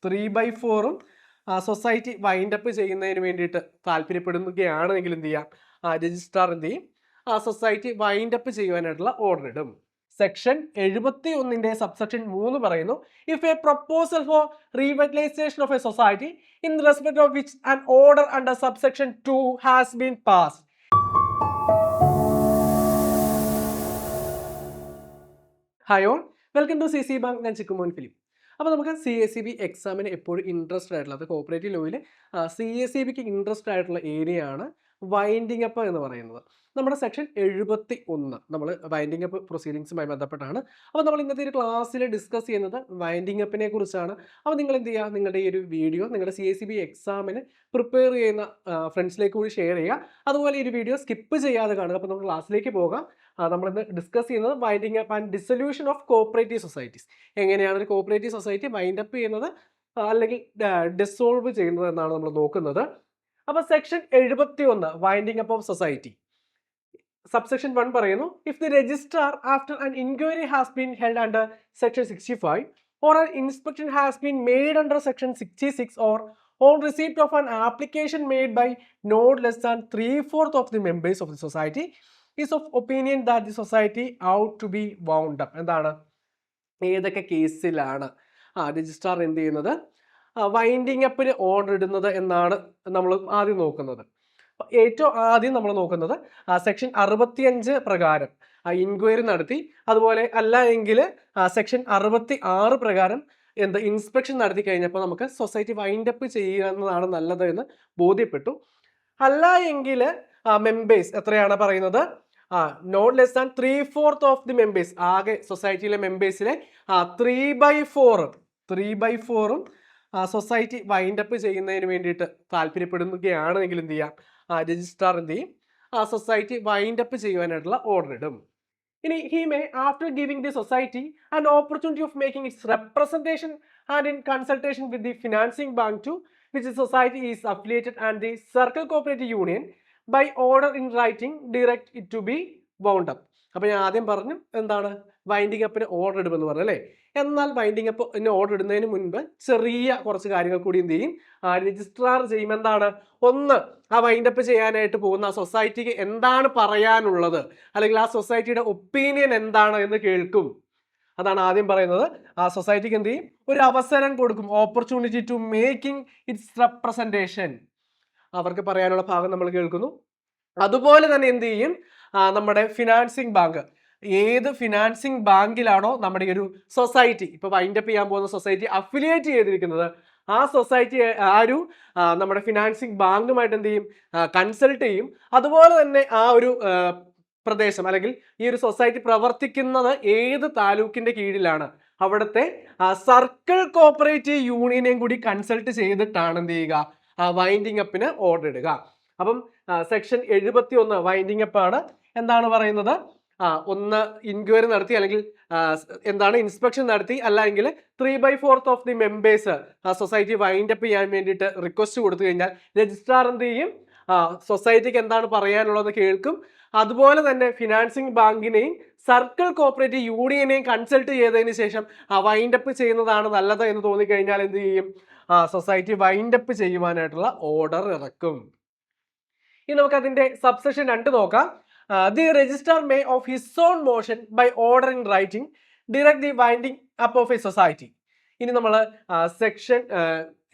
3/4 society wind up ചെയ്യുന്നതിന് വേണ്ടിയിട്ട് താല്പര്യപ്പെടുകയാണെങ്കിൽ എന്ത് ചെയ്യാം, രജിസ്ട്രാർ എന്ത് ചെയ്യും, സൊസൈറ്റി വൈൻഡ് അപ്പ് ചെയ്യുവാനായിട്ടുള്ള ഓർഡർ ഇടും. സെക്ഷൻ 71 സബ്സെക്ഷൻ 3 പറയുന്നു, if a proposal for revitalisation of a society in respect of which an order under subsection 2 has been passed. Hi all, welcome to CC bank. ഞാൻ Chikkumon Philip. അപ്പോൾ നമുക്ക് CACB എക്സാമിന് എപ്പോഴും interest ആയിട്ടുള്ളത്, cooperative ലോയിൽ CACBക്ക് interest ആയിട്ടുള്ള area ആണ് winding up എന്ന് പറയുന്നത്. നമ്മുടെ സെക്ഷൻ 71 നമ്മൾ വൈൻഡിങ് അപ്പ് പ്രൊസീഡിങ്സുമായി ബന്ധപ്പെട്ടാണ്. അപ്പോൾ നമ്മൾ ഇന്നത്തെ ഒരു ക്ലാസ്സിൽ ഡിസ്കസ് ചെയ്യുന്നത് വൈൻഡിങ് അപ്പിനെ കുറിച്ചാണ്. അപ്പോൾ നിങ്ങൾ എന്ത് ചെയ്യുക, നിങ്ങളുടെ ഈ ഒരു വീഡിയോ നിങ്ങളുടെ CACB എക്സാമിന് പ്രിപ്പയർ ചെയ്യുന്ന ഫ്രണ്ട്സിലേക്ക് കൂടി ഷെയർ ചെയ്യുക. അതുപോലെ ഈ ഒരു വീഡിയോ സ്കിപ്പ് ചെയ്യാതെ കാണുക. അപ്പോൾ നമുക്ക് ക്ലാസ്സിലേക്ക് പോകാം. നമ്മളിന്ന് ഡിസ്കസ് ചെയ്യുന്നത് winding up and dissolution of cooperative societies. എങ്ങനെയാണ് ഒരു കോപ്പറേറ്റീവ് സൊസൈറ്റി വൈൻഡ് അപ്പ് ചെയ്യുന്നത് അല്ലെങ്കിൽ ഡിസോൾവ് ചെയ്യുന്നത് എന്നാണ് നമ്മൾ നോക്കുന്നത്. അപ്പോൾ section 71 winding up of society subsection 1 പറയുന്നു, if the registrar after an inquiry has been held under section 65 or an inspection has been made under section 66 or on receipt of an application made by not less than 3/4 of the members of the society is of opinion that the society ought to be wound up. എന്താണ്, ഏതൊക്കെ കേസിലാണ് registrar എന്ത് ചെയ്യുന്നത്, winding അപ്പിന് order ഇടുന്നത് എന്നാണ് നമ്മൾ ആദ്യം നോക്കുന്നത്. ഏറ്റവും ആദ്യം നമ്മൾ നോക്കുന്നത് സെക്ഷൻ 65 പ്രകാരം ഇൻക്വയറി നടത്തി, അതുപോലെ അല്ല എങ്കിൽ സെക്ഷൻ 66 പ്രകാരം ഇൻസ്പെക്ഷൻ നടത്തി കഴിഞ്ഞപ്പോൾ നമുക്ക് സൊസൈറ്റി വൈൻഡ് അപ്പ് ചെയ്യുന്നതാണ് നല്ലത് എന്ന് ബോധ്യപ്പെട്ടു. അല്ല എങ്കിൽ മെമ്പേഴ്സ് എത്രയാണ് പറയുന്നത്, not less than 3/4 of the members, ആകെ സൊസൈറ്റിയിലെ മെമ്പേഴ്സിലെ 3/4 സൊസൈറ്റി വൈൻഡ് അപ്പ് ചെയ്യുന്നതിന് വേണ്ടിയിട്ട് താല്പര്യപ്പെടുകയാണെങ്കിൽ എന്ത് ചെയ്യാം, രജിസ്ട്രാർ എന്ത് ചെയ്യും, സൊസൈറ്റി വൈൻഡ് അപ്പ് ചെയ്യുവാനായിട്ടുള്ള ഓർഡർ ഇടും. ഇനി he may after giving the society an opportunity of making its representation and in consultation with the financing bank to which the society is affiliated and the circle cooperative union by order in writing direct it to B wound up. അപ്പോൾ ഞാൻ ആദ്യം പറഞ്ഞു എന്താണ് winding അപ്പിന് order ഇടുമെന്ന് പറഞ്ഞു അല്ലേ. എന്നാൽ winding അപ്പിന് order ഇടുന്നതിന് മുൻപ് ചെറിയ കുറച്ച് കാര്യങ്ങൾ കൂടി എന്ത് ചെയ്യും, രജിസ്ട്രാർ ചെയ്യും. എന്താണ്, ഒന്ന്, ആ വൈൻഡ് അപ്പ് ചെയ്യാനായിട്ട് പോകുന്ന ആ സൊസൈറ്റിക്ക് എന്താണ് പറയാനുള്ളത്, അല്ലെങ്കിൽ ആ സൊസൈറ്റിയുടെ ഒപ്പീനിയൻ എന്താണ് എന്ന് കേൾക്കും. അതാണ് ആദ്യം പറയുന്നത്. ആ സൊസൈറ്റിക്ക് എന്ത് ചെയ്യും, ഒരു അവസരം കൊടുക്കും, opportunity to making its representation. അവർക്ക് പറയാനുള്ള ഭാഗം നമ്മൾ കേൾക്കുന്നു. അതുപോലെ തന്നെ എന്ത് ചെയ്യും, നമ്മുടെ ഫിനാൻസിങ് ബാങ്ക്, ഏത് ഫിനാൻസിങ് ബാങ്കിലാണോ നമ്മുടെ ഒരു സൊസൈറ്റി ഇപ്പോൾ വൈൻഡ് അപ്പ് ചെയ്യാൻ പോകുന്ന സൊസൈറ്റി അഫിലിയേറ്റ് ചെയ്തിരിക്കുന്നത്, ആ സൊസൈറ്റി നമ്മുടെ ഫിനാൻസിങ് ബാങ്കുമായിട്ട് എന്ത് ചെയ്യും, കൺസൾട്ട് ചെയ്യും. അതുപോലെ തന്നെ ആ ഒരു പ്രദേശം അല്ലെങ്കിൽ ഈ ഒരു സൊസൈറ്റി പ്രവർത്തിക്കുന്നത് ഏത് താലൂക്കിന്റെ കീഴിലാണ്, അവിടുത്തെ സർക്കിൾ കോപ്പറേറ്റീവ് യൂണിയനെയും കൂടി കൺസൾട്ട് ചെയ്തിട്ടാണ് എന്ത് ചെയ്യുക, വൈൻഡിങ് അപ്പിന് ഓർഡർ ഇടുക. അപ്പം സെക്ഷൻ 71 വൈൻഡിങ് അപ്പ് ആണ്. എന്താണ് പറയുന്നത്, ഒന്ന് ഇൻക്വയറി നടത്തി അല്ലെങ്കിൽ എന്താണ് ഇൻസ്പെക്ഷൻ നടത്തി, അല്ലെങ്കിൽ 3/4 of the members society wind up ചെയ്യാൻ വേണ്ടിയിട്ട് റിക്വസ്റ്റ് കൊടുത്തു കഴിഞ്ഞാൽ രജിസ്ട്രാർ എന്ത് ചെയ്യും, സൊസൈറ്റിക്ക് എന്താണ് പറയാനുള്ളത് കേൾക്കും. അതുപോലെ തന്നെ ഫിനാൻസിങ് ബാങ്കിനെയും സർക്കിൾ കോപ്പറേറ്റീവ് യൂണിയനെയും കൺസൾട്ട് ചെയ്തതിന് ശേഷം വൈൻഡ് അപ്പ് ചെയ്യുന്നതാണ് നല്ലത് എന്ന് തോന്നിക്കഴിഞ്ഞാൽ എന്ത് ചെയ്യും, സൊസൈറ്റി വൈൻഡ് അപ്പ് ചെയ്യുവാനായിട്ടുള്ള ഓർഡർ ഇറക്കും. ഇനി നമുക്ക് അതിന്റെ സബ്സെക്ഷൻ 2 നോക്കാം. The registrar may of his own motion by order in writing direct the winding up of a society. ഇനി നമ്മൾ സെക്ഷൻ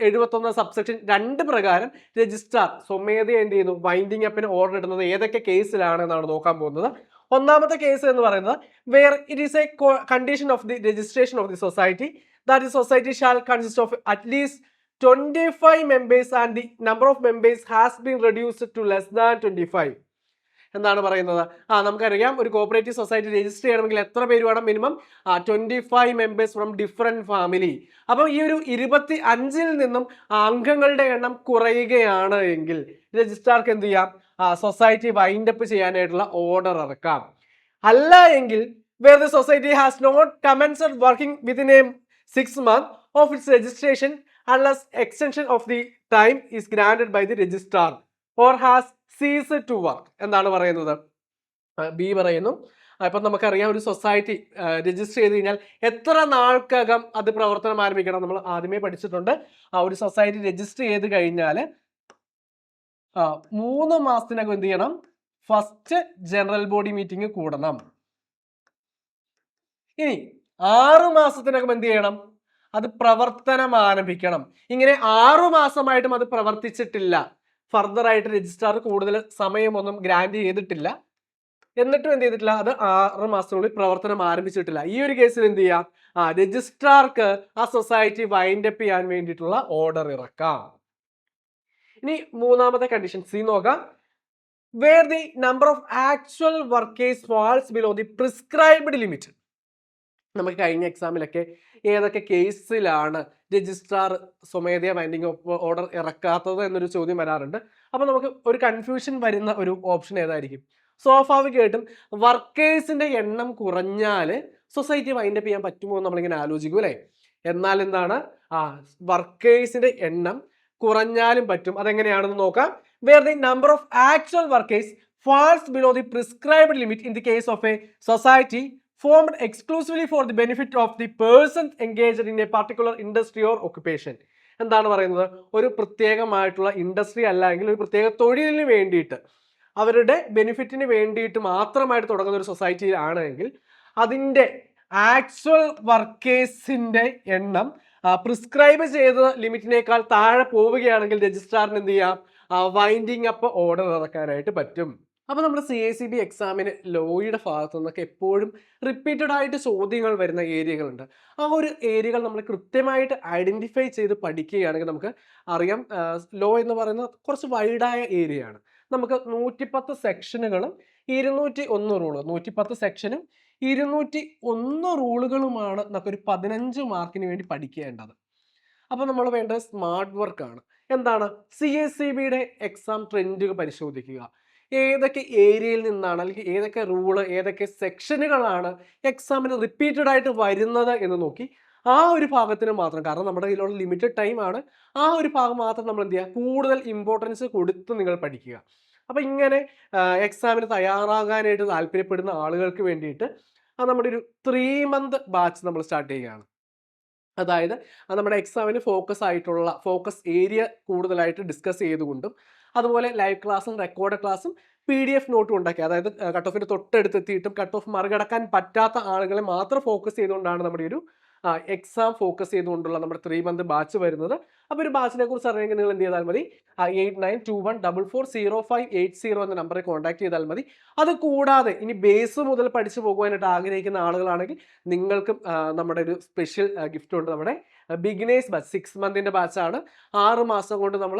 71 സബ്സെക്ഷൻ 2 പ്രകാരം രജിസ്ട്രാർ സ്വമേധയാ എന്ത് ചെയ്യുന്നു, വൈൻഡിങ് അപ്പിന് ഓർഡർ ഇടുന്നത് ഏതൊക്കെ കേസിലാണ് എന്നാണ് നോക്കാൻ പോകുന്നത്. ഒന്നാമത്തെ കേസ് എന്ന് പറയുന്നത് where it is a condition of the registration of the society that the society shall consist of at least 25 members and the number of members has been reduced to less than 25. എന്താണ് പറയുന്നത്, നമുക്കറിയാം ഒരു cooperative society register ചെയ്യണമെങ്കിൽ എത്ര പേര് വേണം, minimum 25 members from different family. അപ്പം ഈ ഒരു 25 നിന്നും അംഗങ്ങളുടെ എണ്ണം കുറയുകയാണ് എങ്കിൽ രജിസ്ട്രാർക്ക് എന്ത് ചെയ്യാം, സൊസൈറ്റി വൈൻഡ് അപ്പ് ചെയ്യാനായിട്ടുള്ള ഓർഡർ ഇറക്കാം. അല്ല എങ്കിൽ where the society has not commenced working within a 6 months of its registration unless extension of the time is granted by the registrar or has ceased to work. എന്താണ് പറയുന്നത്, B പറയുന്നു, ഇപ്പം നമുക്കറിയാം ഒരു സൊസൈറ്റി രജിസ്റ്റർ ചെയ്ത് കഴിഞ്ഞാൽ എത്ര നാൾക്കകം അത് പ്രവർത്തനം ആരംഭിക്കണം. നമ്മൾ ആദ്യമേ പഠിച്ചിട്ടുണ്ട്. ഒരു സൊസൈറ്റി രജിസ്റ്റർ ചെയ്ത് കഴിഞ്ഞാൽ 3 മാസത്തിനകം എന്ത് ചെയ്യണം? ഫസ്റ്റ് ജനറൽ ബോഡി മീറ്റിംഗ് കൂടണം. ഇനി 6 മാസത്തിനകം എന്ത് ചെയ്യണം? അത് പ്രവർത്തനം ആരംഭിക്കണം. ഇങ്ങനെ 6 മാസമായിട്ടും അത് പ്രവർത്തിച്ചിട്ടില്ല, ഫർദർ ആയിട്ട് രജിസ്ട്രാർ കൂടുതൽ സമയമൊന്നും ഗ്രാന്റ് ചെയ്തിട്ടില്ല, എന്നിട്ടും എന്ത് ചെയ്തിട്ടില്ല, അത് 6 മാസത്തിനുള്ളിൽ പ്രവർത്തനം ആരംഭിച്ചിട്ടില്ല, ഈ ഒരു കേസിൽ എന്ത് ചെയ്യാം? രജിസ്ട്രാർക്ക് ആ സൊസൈറ്റി വൈൻഡ് അപ്പ് ചെയ്യാൻ വേണ്ടിയിട്ടുള്ള ഓർഡർ ഇറക്കാം. ഇനി മൂന്നാമത്തെ കണ്ടീഷൻ സി നോക്കാം. Where the number of actual workers falls below the prescribed limit. നമുക്ക് കഴിഞ്ഞ എക്സാമിലൊക്കെ ഏതൊക്കെ കേസിലാണ് രജിസ്ട്രാർ സ്വമേധയാ വൈൻഡിങ് ഓർഡർ ഇറക്കാത്തത് എന്നൊരു ചോദ്യം വരാറുണ്ട്. അപ്പോൾ നമുക്ക് ഒരു കൺഫ്യൂഷൻ വരുന്ന ഒരു ഓപ്ഷൻ ഏതായിരിക്കും? സ്വാഭാവികമായിട്ടും വർക്കേഴ്സിന്റെ എണ്ണം കുറഞ്ഞാൽ സൊസൈറ്റി വൈൻഡ് അപ്പ് ചെയ്യാൻ പറ്റുമോ എന്ന് നമ്മളിങ്ങനെ ആലോചിക്കും അല്ലേ? എന്നാൽ എന്താണ്, വർക്കേഴ്സിന്റെ എണ്ണം കുറഞ്ഞാലും പറ്റും. അതെങ്ങനെയാണെന്ന് നോക്കാം. Where the number of actual workers falls below the prescribed limit in the case of a society formed exclusively for the benefit of the persons engaged in a particular industry or occupation. എന്താണ് പറയുന്നത്? ഒരു പ്രത്യേകമായിട്ടുള്ള industry അല്ലെങ്കിൽ ഒരു പ്രത്യേക തൊഴിലിന് വേണ്ടിയിട്ട്, അവരുടെ ബെനിഫിറ്റിന് വേണ്ടിയിട്ട് മാത്രമായിട്ട് തുടങ്ങുന്ന ഒരു സൊസൈറ്റി ആണെങ്കിൽ അതിൻ്റെ ആക്ച്വൽ വർക്കേഴ്സിൻ്റെ എണ്ണം പ്രിസ്ക്രൈബ് ചെയ്ത ലിമിറ്റിനേക്കാൾ താഴെ പോവുകയാണെങ്കിൽ രജിസ്ട്രാറിന് എന്ത് ചെയ്യാം? വൈൻഡിങ് അപ്പ് ഓർഡർ ഇറക്കാനായിട്ട് പറ്റും. അപ്പോൾ നമ്മുടെ CACB എക്സാമിന് ലോയുടെ ഭാഗത്തു നിന്നൊക്കെ എപ്പോഴും റിപ്പീറ്റഡ് ആയിട്ട് ചോദ്യങ്ങൾ വരുന്ന ഏരിയകളുണ്ട്. ആ ഒരു ഏരിയകൾ നമ്മൾ കൃത്യമായിട്ട് ഐഡൻറ്റിഫൈ ചെയ്ത് പഠിക്കുകയാണെങ്കിൽ നമുക്ക് അറിയാം, ലോ എന്ന് പറയുന്നത് കുറച്ച് വൈഡായ ഏരിയയാണ്. നമുക്ക് 110 സെക്ഷനുകളും 201 റൂളും, 110 സെക്ഷനും 201 റൂളുകളുമാണ് നമുക്കൊരു 15 മാർക്കിന് വേണ്ടി പഠിക്കേണ്ടത്. അപ്പോൾ നമ്മൾ വേണ്ടത് സ്മാർട്ട് വർക്കാണ്. എന്താണ്? CACBയുടെ എക്സാം ട്രെൻഡ് പരിശോധിക്കുക. ഏതൊക്കെ ഏരിയയിൽ നിന്നാണ് അല്ലെങ്കിൽ ഏതൊക്കെ റൂള്, ഏതൊക്കെ സെക്ഷനുകളാണ് എക്സാമിന് റിപ്പീറ്റഡ് ആയിട്ട് വരുന്നത് എന്ന് നോക്കി ആ ഒരു ഭാഗത്തിന് മാത്രം, കാരണം നമ്മുടെ കയ്യിലുള്ള ലിമിറ്റഡ് ടൈം ആണ്, ആ ഒരു ഭാഗം മാത്രം നമ്മൾ എന്ത് ചെയ്യുക? കൂടുതൽ ഇമ്പോർട്ടൻസ് കൊടുത്ത് നിങ്ങൾ പഠിക്കുക. അപ്പോൾ ഇങ്ങനെ എക്സാമിന് തയ്യാറാകാനായിട്ട് താല്പര്യപ്പെടുന്ന ആളുകൾക്ക് വേണ്ടിയിട്ട് നമ്മുടെ ഒരു 3 മന്ത് ബാച്ച് നമ്മൾ സ്റ്റാർട്ട് ചെയ്യുകയാണ്. അതായത് നമ്മുടെ എക്സാമിന് ഫോക്കസ് ഏരിയ കൂടുതലായിട്ട് ഡിസ്കസ് ചെയ്തുകൊണ്ടും അതുപോലെ ലൈവ് ക്ലാസ്സും റെക്കോർഡ് ക്ലാസ്സും PDF നോട്ടും ഉണ്ടാക്കി, അതായത് കട്ട് ഓഫിന് തൊട്ടടുത്തെത്തിയിട്ടും കട്ട് ഓഫ് മറികടക്കാൻ പറ്റാത്ത ആളുകളെ മാത്രം ഫോക്കസ് ചെയ്തുകൊണ്ടാണ് നമ്മുടെ ഒരു എക്സാം ഫോക്കസ് ചെയ്തുകൊണ്ടുള്ള നമ്മുടെ 3 മന്ത് ബാച്ച് വരുന്നത്. അപ്പോൾ ഒരു ബാച്ചിനെ കുറിച്ച് അറിയാമെങ്കിൽ നിങ്ങൾ എന്ത് ചെയ്താൽ മതി? 8921440580 എന്ന നമ്പറിൽ കോൺടാക്ട് ചെയ്താൽ മതി. അത് കൂടാതെ ഇനി ബേസ് മുതൽ പഠിച്ചു പോകുവാനായിട്ട് ആഗ്രഹിക്കുന്ന ആളുകളാണെങ്കിൽ നിങ്ങൾക്കും നമ്മുടെ ഒരു സ്പെഷ്യൽ ഗിഫ്റ്റ് ഉണ്ട്. നമ്മുടെ ബിഗിനേഴ്സ് ബാച്ച് 6 മന്തിൻ്റെ ബാച്ചാണ്. 6 മാസം കൊണ്ട് നമ്മൾ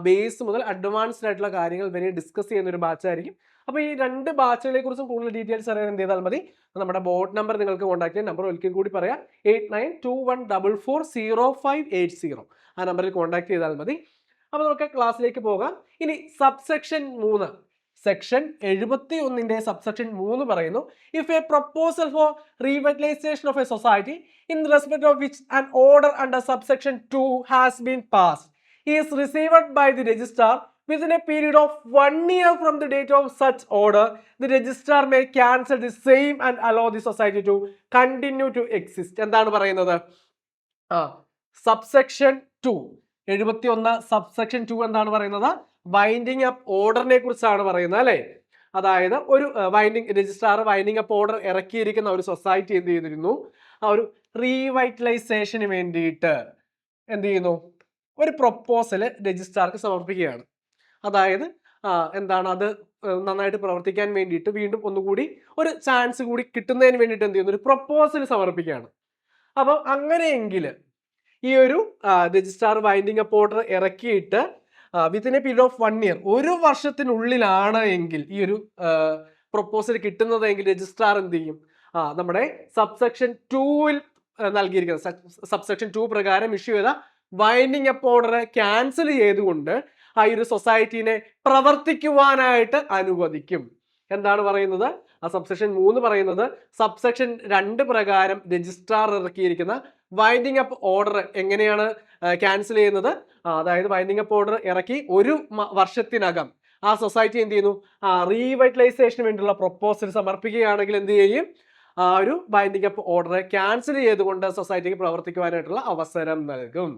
ബേസ് മുതൽ അഡ്വാൻസ്ഡ് ആയിട്ടുള്ള കാര്യങ്ങൾ വരെ ഡിസ്കസ് ചെയ്യുന്ന ഒരു ബാച്ചായിരിക്കും. അപ്പോൾ ഈ 2 ബാച്ചുകളെ കുറിച്ചും കൂടുതൽ ഡീറ്റെയിൽസ് അറിയാൻ എന്ത് ചെയ്താൽ മതി? നമ്മുടെ ബോർഡ് നമ്പർ നിങ്ങൾക്ക് കോൺടാക്ട് ചെയ്യാം. നമ്പർ ഒരിക്കൽ കൂടി പറയാം, 8921440580. ആ നമ്പറിൽ കോൺടാക്ട് ചെയ്താൽ മതി. അപ്പോൾ നമുക്ക് ക്ലാസ്സിലേക്ക് പോകാം. ഇനി സബ്സെക്ഷൻ 3, സെക്ഷൻ 71ന്റെ സബ്സെക്ഷൻ 3 പറയുന്നു, if a proposal for revitalisation of a society in respect of which an order under subsection 2 has been passed is received by the registrar within a period of 1 year from the date of such order, the registrar may cancel the same and allow the society to continue to exist. എന്താണ് പറയുന്നത്? Subsection 2 71 subsection 2 എന്താണ് പറയുന്നത്? Winding up ഓർഡറിനെ കുറിച്ചാണ് പറയുന്നത് അല്ലേ? അതായത് ഒരു registrar winding up order ഇറക്കിയിരിക്കുന്ന ഒരു സൊസൈറ്റി എന്ത് ചെയ്തിരുന്നു? ആ ഒരു റീവൈറ്റലൈസേഷന് വേണ്ടിയിട്ട് എന്ത് ചെയ്യുന്നു? ഒരു പ്രൊപ്പോസൽ രജിസ്ട്രാർക്ക് സമർപ്പിക്കുകയാണ്. അതായത് എന്താണ്, അത് നന്നായിട്ട് പ്രവർത്തിക്കാൻ വേണ്ടിയിട്ട് വീണ്ടും ഒന്നുകൂടി ഒരു ചാൻസ് കൂടി കിട്ടുന്നതിന് വേണ്ടിയിട്ട് എന്ത് ചെയ്യുന്നു? ഒരു പ്രൊപ്പോസൽ സമർപ്പിക്കുകയാണ്. അപ്പം അങ്ങനെയെങ്കിൽ ഈ ഒരു രജിസ്ട്രാർ വൈൻഡിങ് അപ്പ് ഓർഡർ ഇറക്കിയിട്ട് within A period of 1 year, 1 വർഷത്തിനുള്ളിലാണ് എങ്കിൽ ഈ ഒരു പ്രൊപ്പോസൽ കിട്ടുന്നതെങ്കിൽ രജിസ്ട്രാർ എന്ത് ചെയ്യും? നമ്മുടെ സബ്സെക്ഷൻ 2ൽ നൽകിയിരിക്കുന്നത് സബ്സെക്ഷൻ 2 പ്രകാരം ഇഷ്യൂ ചെയ്ത വൈൻഡിങ് അപ്പ് ഓർഡർ ക്യാൻസൽ ചെയ്തുകൊണ്ട് ആ ഒരു സൊസൈറ്റിനെ പ്രവർത്തിക്കുവാനായിട്ട് അനുവദിക്കും. എന്താണ് പറയുന്നത്? ആ സബ്സെക്ഷൻ 3 പറയുന്നത് സബ്സെക്ഷൻ 2 പ്രകാരം രജിസ്ട്രാർ ഇറക്കിയിരിക്കുന്ന വൈൻഡിങ് അപ്പ് ഓർഡർ എങ്ങനെയാണ് ക്യാൻസൽ ചെയ്യുന്നത്? അതായത് വൈൻഡിങ് അപ്പ് ഓർഡർ ഇറക്കി 1 വർഷത്തിനകം ആ സൊസൈറ്റി എന്ത് ചെയ്യുന്നു, റീവൈറ്റലൈസേഷന് വേണ്ടിയുള്ള പ്രൊപ്പോസൽ സമർപ്പിക്കുകയാണെങ്കിൽ എന്ത് ചെയ്യും, ആ ഒരു ബൈൻഡിംഗ് അപ്പ് ഓർഡറെ ക്യാൻസൽ ചെയ്തുകൊണ്ട് സൊസൈറ്റിക്ക് പ്രവർത്തിക്കുവാനായിട്ടുള്ള അവസരം നൽകും.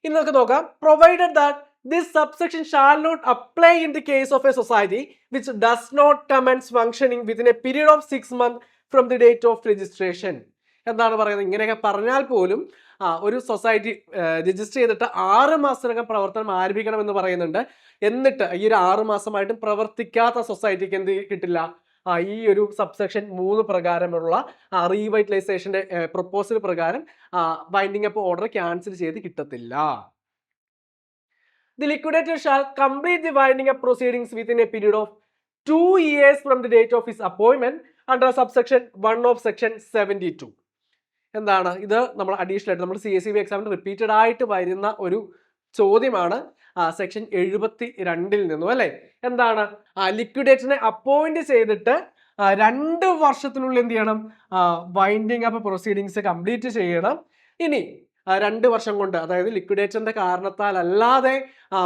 ഇനി നമുക്ക് നോക്കാം, provided that this subsection shall not apply in the case of a society which does not commence functioning within a period of 6 months from the date of registration. എന്താണ് പറയുന്നത്, ഇങ്ങനെയൊക്കെ പറഞ്ഞാൽ പോലും ഒരു സൊസൈറ്റി രജിസ്റ്റർ ചെയ്തിട്ട് 6 മാസത്തിനകം പ്രവർത്തനം ആരംഭിക്കണം എന്ന് പറയുന്നുണ്ട്. എന്നിട്ട് ഈ ഒരു 6 മാസമായിട്ടും പ്രവർത്തിക്കാത്ത സൊസൈറ്റിക്ക് എന്ത് കിട്ടില്ല, ഈ ഒരു സബ്സെക്ഷൻ 3 പ്രകാരമുള്ള റീവൈറ്റലൈസേഷന്റെ പ്രൊപ്പോസൽ പ്രകാരം ബൈൻഡിംഗ് അപ്പ് ഓർഡർ ക്യാൻസൽ ചെയ്ത് കിട്ടത്തില്ല. The liquidator shall complete the winding up proceedings within a period of 2 years from the date of his appointment under subsection 1 of section 72. എന്താണ് ഇത്, നമ്മൾ അഡീഷണൽ ആയിട്ട് നമ്മൾ CSEB എക്സാമിന് റിപ്പീറ്റഡ് ആയിട്ട് വരുന്ന ഒരു ചോദ്യമാണ് സെക്ഷൻ 72 നിന്നും അല്ലെ. എന്താണ്, ലിക്വിഡേറ്ററിനെ അപ്പോയിന്റ് ചെയ്തിട്ട് 2 വർഷത്തിനുള്ളിൽ എന്ത് ചെയ്യണം, വൈൻഡിങ് അപ്പ് പ്രൊസീഡിങ്സ് കംപ്ലീറ്റ് ചെയ്യണം. ഇനി 2 വർഷം കൊണ്ട്, അതായത് ലിക്വിഡേറ്ററിന്റെ കാരണത്താൽ അല്ലാതെ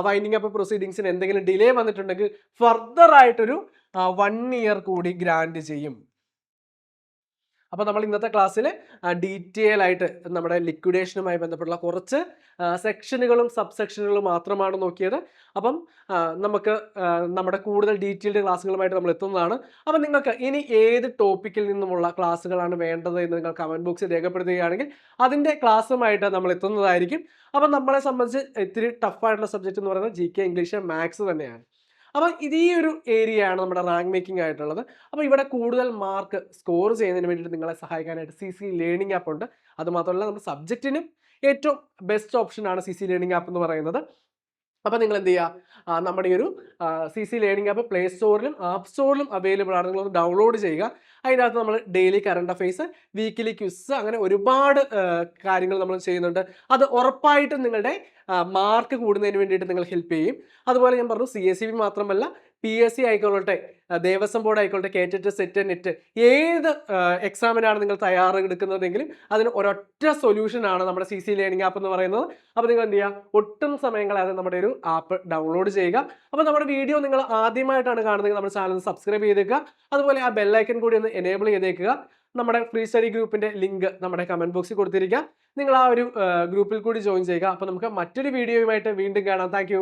വൈൻഡിംഗ് അപ്പ് പ്രൊസീഡിങ്സിന് എന്തെങ്കിലും ഡിലേ വന്നിട്ടുണ്ടെങ്കിൽ ഫർദർ ആയിട്ടൊരു 1 ഇയർ കൂടി ഗ്രാൻഡ് ചെയ്യും. അപ്പോൾ നമ്മൾ ഇന്നത്തെ ക്ലാസ്സിൽ ഡീറ്റെയിൽ ആയിട്ട് നമ്മുടെ ലിക്വിഡേഷനുമായി ബന്ധപ്പെട്ടുള്ള കുറച്ച് സെക്ഷനുകളും സബ് സെക്ഷനുകളും മാത്രമാണ് നോക്കിയത്. അപ്പം നമുക്ക് നമ്മുടെ കൂടുതൽ ഡീറ്റെയിൽഡ് ക്ലാസ്സുകളുമായിട്ട് നമ്മൾ എത്തുന്നതാണ്. അപ്പം നിങ്ങൾക്ക് ഇനി ഏത് ടോപ്പിക്കിൽ നിന്നുമുള്ള ക്ലാസ്സുകളാണ് വേണ്ടത് എന്ന് നിങ്ങൾ കമൻറ്റ് ബോക്സിൽ രേഖപ്പെടുത്തുകയാണെങ്കിൽ അതിൻ്റെ ക്ലാസ്സുമായിട്ട് നമ്മൾ എത്തുന്നതായിരിക്കും. അപ്പം നമ്മളെ സംബന്ധിച്ച് ഇത്തിരി ടഫായിട്ടുള്ള സബ്ജക്റ്റ് എന്ന് പറയുന്നത് GK, ഇംഗ്ലീഷ്, മാത്സ് തന്നെയാണ്. അപ്പം ഈ ഒരു ഏരിയയാണ് നമ്മുടെ റാങ്ക് മേക്കിംഗ് ആയിട്ടുള്ളത്. അപ്പോൾ ഇവിടെ കൂടുതൽ മാർക്ക് സ്കോർ ചെയ്യുന്നതിന് വേണ്ടിയിട്ട് നിങ്ങളെ സഹായിക്കാനായിട്ട് CC ലേണിംഗ് ആപ്പ് ഉണ്ട്. അതുമാത്രമല്ല നമ്മുടെ സബ്ജക്റ്റിനും ഏറ്റവും ബെസ്റ്റ് ഓപ്ഷനാണ് CC ലേണിംഗ് ആപ്പ് എന്ന് പറയുന്നത്. അപ്പോൾ നിങ്ങൾ എന്ത് ചെയ്യുക, നമ്മുടെ ഈ ഒരു CC ലേണിംഗ് ആപ്പ് പ്ലേ സ്റ്റോറിലും ആപ്പ് സ്റ്റോറിലും അവൈലബിൾ ആണ്. നിങ്ങളൊന്ന് ഡൗൺലോഡ് ചെയ്യുക. അതിനകത്ത് നമ്മൾ daily current affairs, weekly quiz, അങ്ങനെ ഒരുപാട് കാര്യങ്ങൾ നമ്മൾ ചെയ്യുന്നുണ്ട്. അത് ഉറപ്പായിട്ടും നിങ്ങളുടെ മാർക്ക് കൂടുന്നതിന് വേണ്ടിയിട്ട് നിങ്ങൾ ഹെൽപ്പ് ചെയ്യും. അതുപോലെ ഞാൻ പറഞ്ഞു, CSEB മാത്രമല്ല PSC ആയിക്കൊള്ളട്ടെ, ദേവസ്വം ബോർഡ് ആയിക്കോട്ടെ, കേറ്ററ്റ്, സെറ്റ്, നെറ്റ്, ഏത് എക്സാമിനാണ് നിങ്ങൾ തയ്യാറെടുക്കുന്നതെങ്കിലും അതിന് ഒരൊറ്റ സൊല്യൂഷനാണ് നമ്മുടെ CC ലേണിംഗ് ആപ്പ് എന്ന് പറയുന്നത്. അപ്പോൾ നിങ്ങൾ എന്ത് ചെയ്യുക, ഒട്ടും സമയം കളയാതെ നമ്മുടെ ഒരു ആപ്പ് ഡൗൺലോഡ് ചെയ്യുക. അപ്പോൾ നമ്മുടെ വീഡിയോ നിങ്ങൾ ആദ്യമായിട്ടാണ് കാണുന്നതെങ്കിൽ നമ്മുടെ ചാനൽ സബ്സ്ക്രൈബ് ചെയ്തേക്കുക. അതുപോലെ ആ ബെല്ലൈക്കൺ കൂടി ഒന്ന് എനേബിൾ ചെയ്തേക്കുക. നമ്മുടെ ഫ്രീ സ്റ്റഡി ഗ്രൂപ്പിന്റെ ലിങ്ക് നമ്മുടെ കമന്റ് ബോക്സിൽ കൊടുത്തിരിക്കുക. നിങ്ങൾ ആ ഒരു ഗ്രൂപ്പിൽ കൂടി ജോയിൻ ചെയ്യുക. അപ്പോൾ നമുക്ക് മറ്റൊരു വീഡിയോയുമായിട്ട് വീണ്ടും കാണാം. താങ്ക്